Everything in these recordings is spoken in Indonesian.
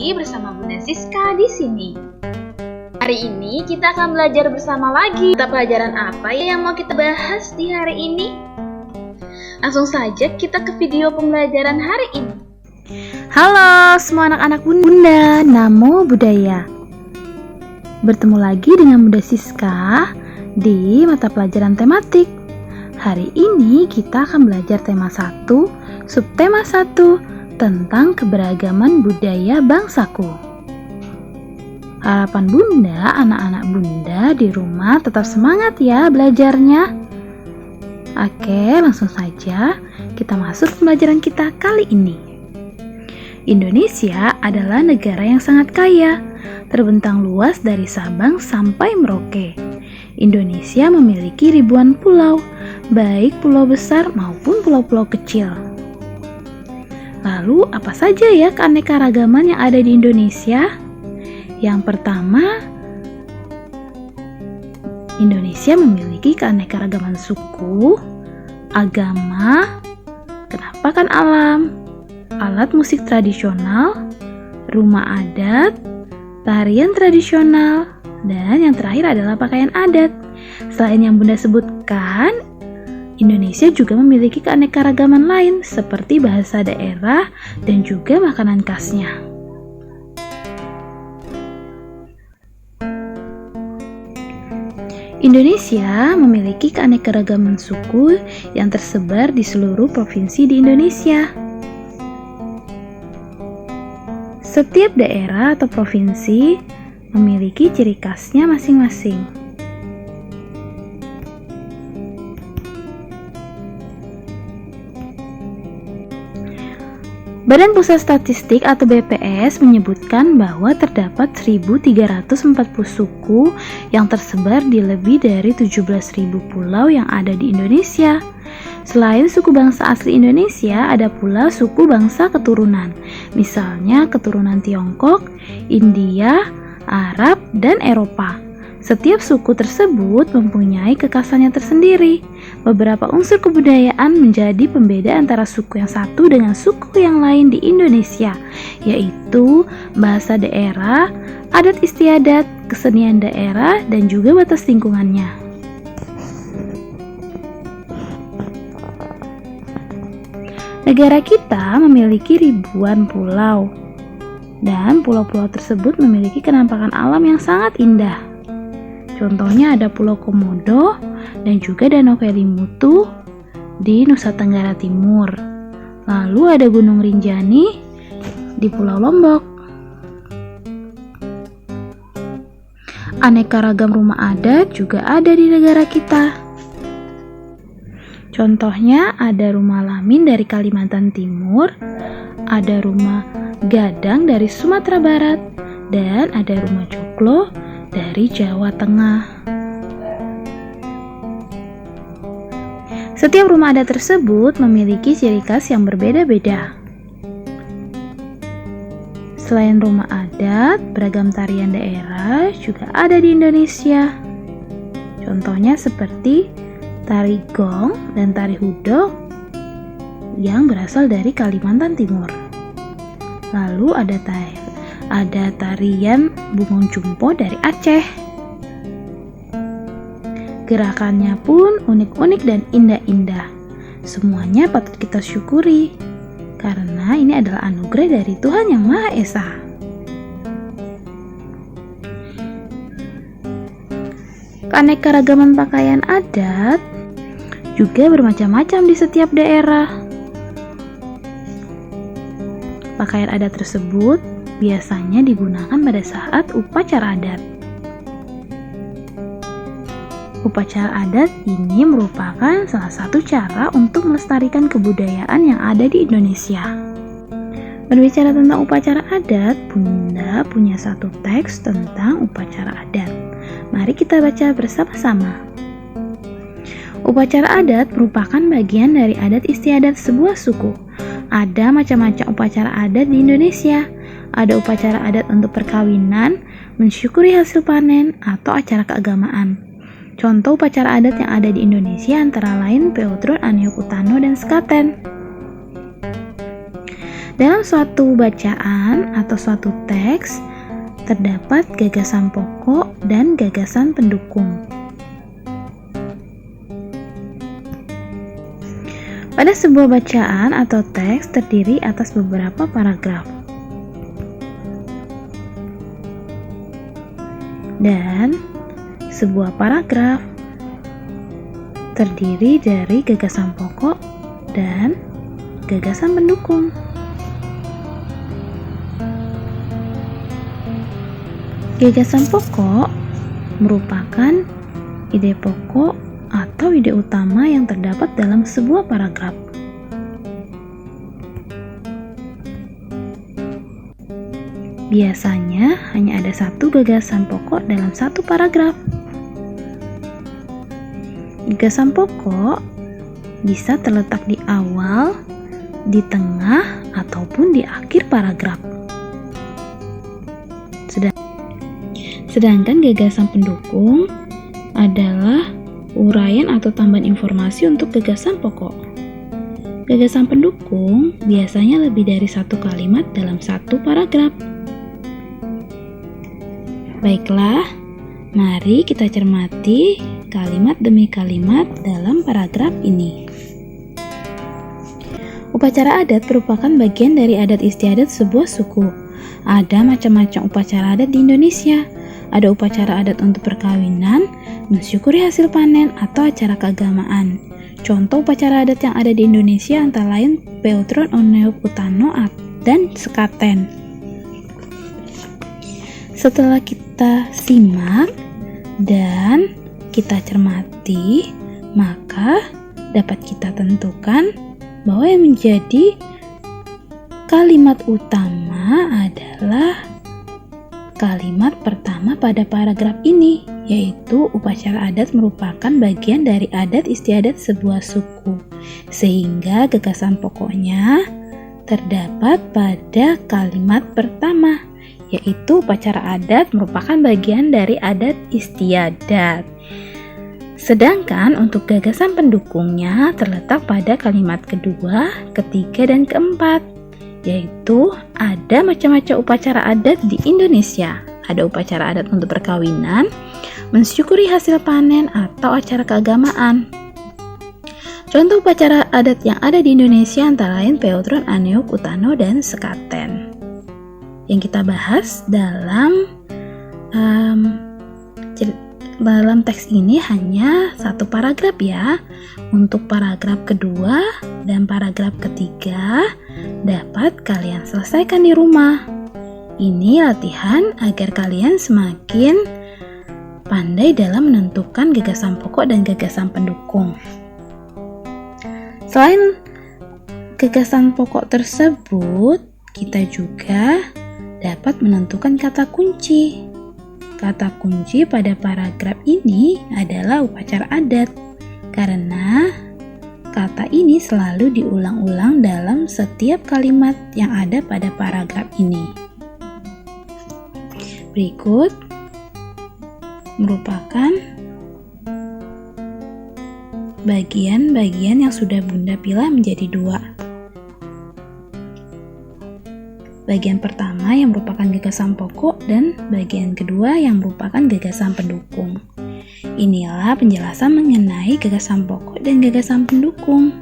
lagi bersama Bunda Siska di sini. Hari ini kita akan belajar bersama lagi. Mata pelajaran apa ya yang mau kita bahas di hari ini? Langsung saja kita ke video pembelajaran hari ini. Halo semua anak-anak Bunda, Namo Buddhaya. Bertemu lagi dengan Bunda Siska di mata pelajaran tematik. Hari ini kita akan belajar tema 1, subtema 1 tentang keberagaman budaya bangsaku. Harapan Bunda, anak-anak Bunda di rumah tetap semangat ya belajarnya. Oke, langsung saja kita masuk pembelajaran kita kali ini. Indonesia adalah negara yang sangat kaya, terbentang luas dari Sabang sampai Merauke. Indonesia memiliki ribuan pulau, baik pulau besar maupun pulau-pulau kecil. Lalu, apa saja ya keanekaragaman yang ada di Indonesia? Yang pertama, Indonesia memiliki keanekaragaman suku, agama, kenapa kan alam, alat musik tradisional, rumah adat, tarian tradisional, dan yang terakhir adalah pakaian adat. Selain yang Bunda sebutkan, Indonesia juga memiliki keanekaragaman lain seperti bahasa daerah dan juga makanan khasnya. Indonesia memiliki keanekaragaman suku yang tersebar di seluruh provinsi di Indonesia. Setiap daerah atau provinsi memiliki ciri khasnya masing-masing. Badan Pusat Statistik atau BPS menyebutkan bahwa terdapat 1.340 suku yang tersebar di lebih dari 17.000 pulau yang ada di Indonesia. Selain suku bangsa asli Indonesia, ada pula suku bangsa keturunan, misalnya keturunan Tiongkok, India, Arab, dan Eropa. Setiap suku tersebut mempunyai kekhasannya tersendiri. Beberapa unsur kebudayaan menjadi pembeda antara suku yang satu dengan suku yang lain di Indonesia, yaitu bahasa daerah, adat istiadat, kesenian daerah, dan juga batas lingkungannya. Negara kita memiliki ribuan pulau, dan pulau-pulau tersebut memiliki penampakan alam yang sangat indah. Contohnya ada Pulau Komodo dan juga Danau Kelimutu di Nusa Tenggara Timur. Lalu ada Gunung Rinjani di Pulau Lombok. Aneka ragam rumah adat juga ada di negara kita. Contohnya ada rumah Lamin dari Kalimantan Timur, ada rumah Gadang dari Sumatera Barat, dan ada rumah Joglo dari Jawa Tengah. Setiap rumah adat tersebut memiliki ciri khas yang berbeda-beda. Selain rumah adat, beragam tarian daerah juga ada di Indonesia. Contohnya seperti tari gong dan tari hudok yang berasal dari Kalimantan Timur. Lalu ada tarian Bungung Jumpo dari Aceh. Gerakannya pun unik-unik dan indah-indah. Semuanya patut kita syukuri, karena ini adalah anugerah dari Tuhan Yang Maha Esa. Keanekaragaman pakaian adat juga bermacam-macam di setiap daerah. Pakaian adat tersebut biasanya digunakan pada saat upacara adat. Upacara adat ini merupakan salah satu cara untuk melestarikan kebudayaan yang ada di Indonesia. Berbicara tentang upacara adat, Bunda punya satu teks tentang upacara adat. Mari kita baca bersama-sama. Upacara adat merupakan bagian dari adat istiadat sebuah suku. Ada macam-macam upacara adat di Indonesia. Ada upacara adat untuk perkawinan, mensyukuri hasil panen, atau acara keagamaan. Contoh upacara adat yang ada di Indonesia antara lain Peotron, Aniok Utano, dan Sekaten. Dalam suatu bacaan atau suatu teks, terdapat gagasan pokok dan gagasan pendukung. Pada sebuah bacaan atau teks terdiri atas beberapa paragraf. Dan sebuah paragraf terdiri dari gagasan pokok dan gagasan pendukung. Gagasan pokok merupakan ide pokok atau ide utama yang terdapat dalam sebuah paragraf. Biasanya hanya ada satu gagasan pokok dalam satu paragraf. Gagasan pokok bisa terletak di awal, di tengah, ataupun di akhir paragraf. Sedangkan gagasan pendukung adalah uraian atau tambahan informasi untuk gagasan pokok. Gagasan pendukung biasanya lebih dari satu kalimat dalam satu paragraf. Baiklah, mari kita cermati kalimat demi kalimat dalam paragraf ini. Upacara adat merupakan bagian dari adat istiadat sebuah suku. Ada macam-macam upacara adat di Indonesia. Ada upacara adat untuk perkawinan, mensyukuri hasil panen, atau acara keagamaan. Contoh upacara adat yang ada di Indonesia antara lain Peotron Oneok Utano dan Sekaten. Setelah kita simak dan kita cermati, maka dapat kita tentukan bahwa yang menjadi kalimat utama adalah kalimat pertama pada paragraf ini, yaitu upacara adat merupakan bagian dari adat istiadat sebuah suku, sehingga gagasan pokoknya terdapat pada kalimat pertama, yaitu upacara adat merupakan bagian dari adat istiadat. Sedangkan untuk gagasan pendukungnya terletak pada kalimat kedua, ketiga, dan keempat, yaitu ada macam-macam upacara adat di Indonesia. Ada upacara adat untuk perkawinan, mensyukuri hasil panen, atau acara keagamaan. Contoh upacara adat yang ada di Indonesia antara lain Peotron, Oneok Utano, dan Sekaten. Yang kita bahas dalam teks ini hanya satu paragraf ya. Untuk paragraf kedua dan paragraf ketiga dapat kalian selesaikan di rumah. Ini latihan agar kalian semakin pandai dalam menentukan gagasan pokok dan gagasan pendukung. Selain gagasan pokok tersebut, kita juga dapat menentukan kata kunci. Kata kunci pada paragraf ini adalah upacara adat, karena kata ini selalu diulang-ulang dalam setiap kalimat yang ada pada paragraf ini. Berikut merupakan bagian-bagian yang sudah Bunda pilah menjadi dua. Bagian pertama yang merupakan gagasan pokok dan bagian kedua yang merupakan gagasan pendukung. Inilah penjelasan mengenai gagasan pokok dan gagasan pendukung.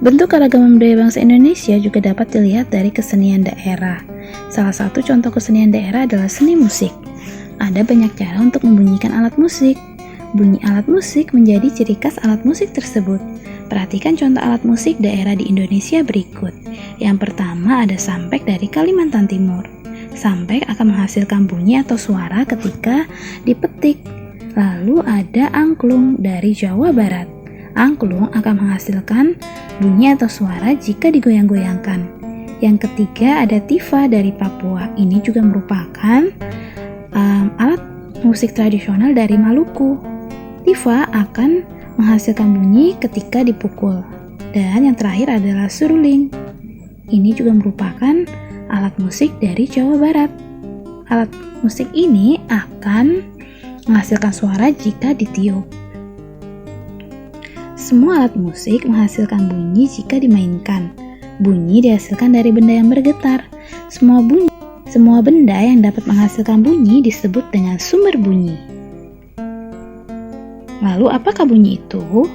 Bentuk keragaman budaya bangsa Indonesia juga dapat dilihat dari kesenian daerah. Salah satu contoh kesenian daerah adalah seni musik. Ada banyak cara untuk membunyikan alat musik. Bunyi alat musik menjadi ciri khas alat musik tersebut. Perhatikan contoh alat musik daerah di Indonesia berikut. Yang pertama ada sampek dari Kalimantan Timur. Sampek akan menghasilkan bunyi atau suara ketika dipetik. Lalu ada angklung dari Jawa Barat. Angklung akan menghasilkan bunyi atau suara jika digoyang-goyangkan. Yang ketiga ada tifa dari Papua. Ini juga merupakan alat musik tradisional dari Maluku. Tifa akan menghasilkan bunyi ketika dipukul. Dan yang terakhir adalah suruling. Ini juga merupakan alat musik dari Jawa Barat. Alat musik ini akan menghasilkan suara jika ditiup. Semua alat musik menghasilkan bunyi jika dimainkan. Bunyi dihasilkan dari benda yang bergetar. Semua benda yang dapat menghasilkan bunyi disebut dengan sumber bunyi. Lalu apakah bunyi itu?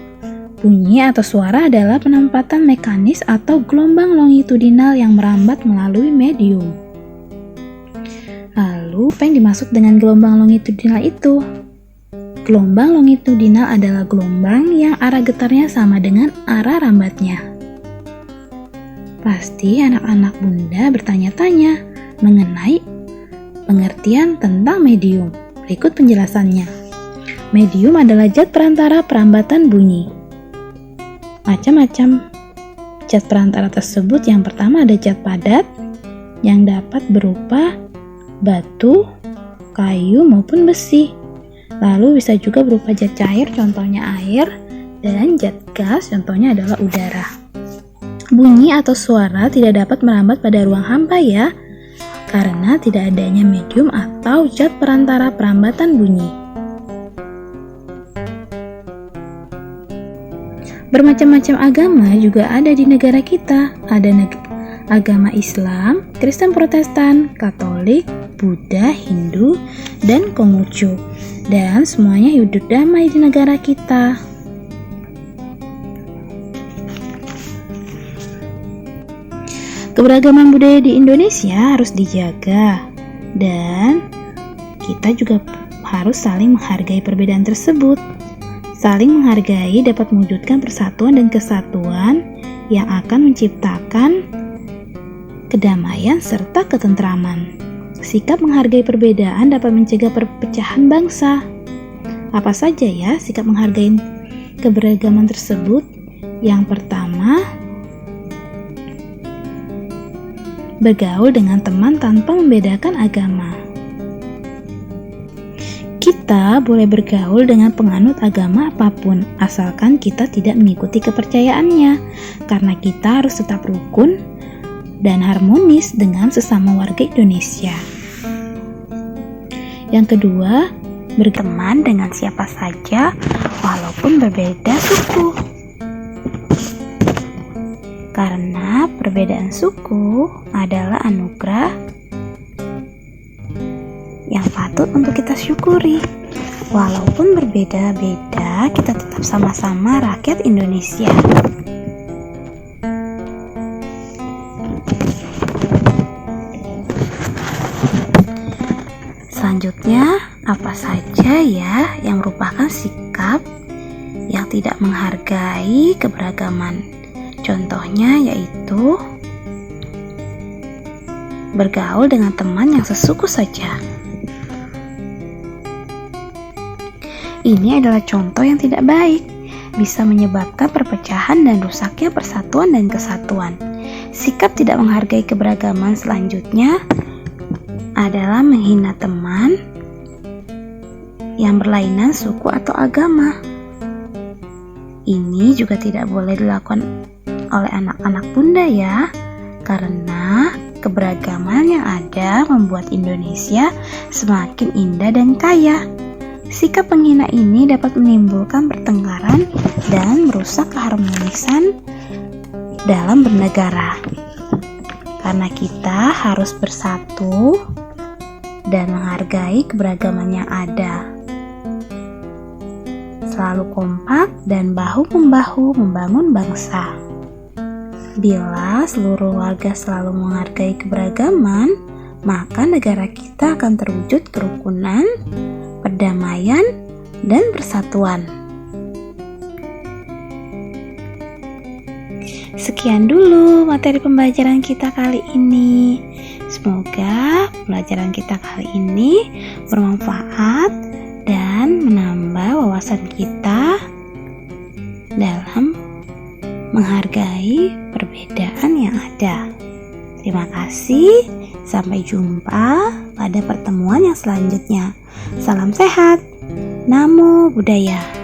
Bunyi atau suara adalah penempatan mekanis atau gelombang longitudinal yang merambat melalui medium. Lalu, apa yang dimaksud dengan gelombang longitudinal itu? Gelombang longitudinal adalah gelombang yang arah getarnya sama dengan arah rambatnya. Pasti anak-anak Bunda bertanya-tanya mengenai pengertian tentang medium. Berikut penjelasannya. Medium adalah zat perantara perambatan bunyi. Macam-macam zat perantara tersebut. Yang pertama ada zat padat yang dapat berupa batu, kayu maupun besi. Lalu bisa juga berupa zat cair, contohnya air, dan zat gas, contohnya adalah udara. Bunyi atau suara tidak dapat merambat pada ruang hampa ya, karena tidak adanya medium atau zat perantara perambatan bunyi. Bermacam-macam agama juga ada di negara kita. Ada agama Islam, Kristen Protestan, Katolik, Buddha, Hindu, dan Konghucu. Dan semuanya hidup damai di negara kita. Keberagaman budaya di Indonesia harus dijaga. Dan kita juga harus saling menghargai perbedaan tersebut. Saling menghargai dapat mewujudkan persatuan dan kesatuan yang akan menciptakan kedamaian serta ketentraman. Sikap menghargai perbedaan dapat mencegah perpecahan bangsa. Apa saja ya sikap menghargai keberagaman tersebut? Yang pertama, bergaul dengan teman tanpa membedakan agama. Kita boleh bergaul dengan penganut agama apapun, asalkan kita tidak mengikuti kepercayaannya, karena kita harus tetap rukun dan harmonis dengan sesama warga Indonesia. Yang kedua, berteman dengan siapa saja walaupun berbeda suku. Karena perbedaan suku adalah anugerah yang patut untuk kita syukuri. Walaupun berbeda-beda, kita tetap sama-sama rakyat Indonesia. Selanjutnya, apa saja ya yang merupakan sikap yang tidak menghargai keberagaman? Contohnya yaitu bergaul dengan teman yang sesuku saja. Ini adalah contoh yang tidak baik, bisa menyebabkan perpecahan dan rusaknya persatuan dan kesatuan. Sikap tidak menghargai keberagaman selanjutnya adalah menghina teman yang berlainan suku atau agama. Ini juga tidak boleh dilakukan oleh anak-anak Bunda ya, karena keberagaman yang ada membuat Indonesia semakin indah dan kaya. Sikap penghina ini dapat menimbulkan pertengkaran dan merusak keharmonisan dalam bernegara. Karena kita harus bersatu dan menghargai keberagaman yang ada. Selalu kompak dan bahu-membahu membangun bangsa. Bila seluruh warga selalu menghargai keberagaman, maka negara kita akan terwujud kerukunan, perdamaian, dan persatuan. Sekian dulu materi pembelajaran kita kali ini. Semoga pembelajaran kita kali ini bermanfaat dan menambah wawasan kita dalam menghargai perbedaan yang ada. Terima kasih, sampai jumpa pada pertemuan yang selanjutnya. Salam sehat, Namo Buddhaya.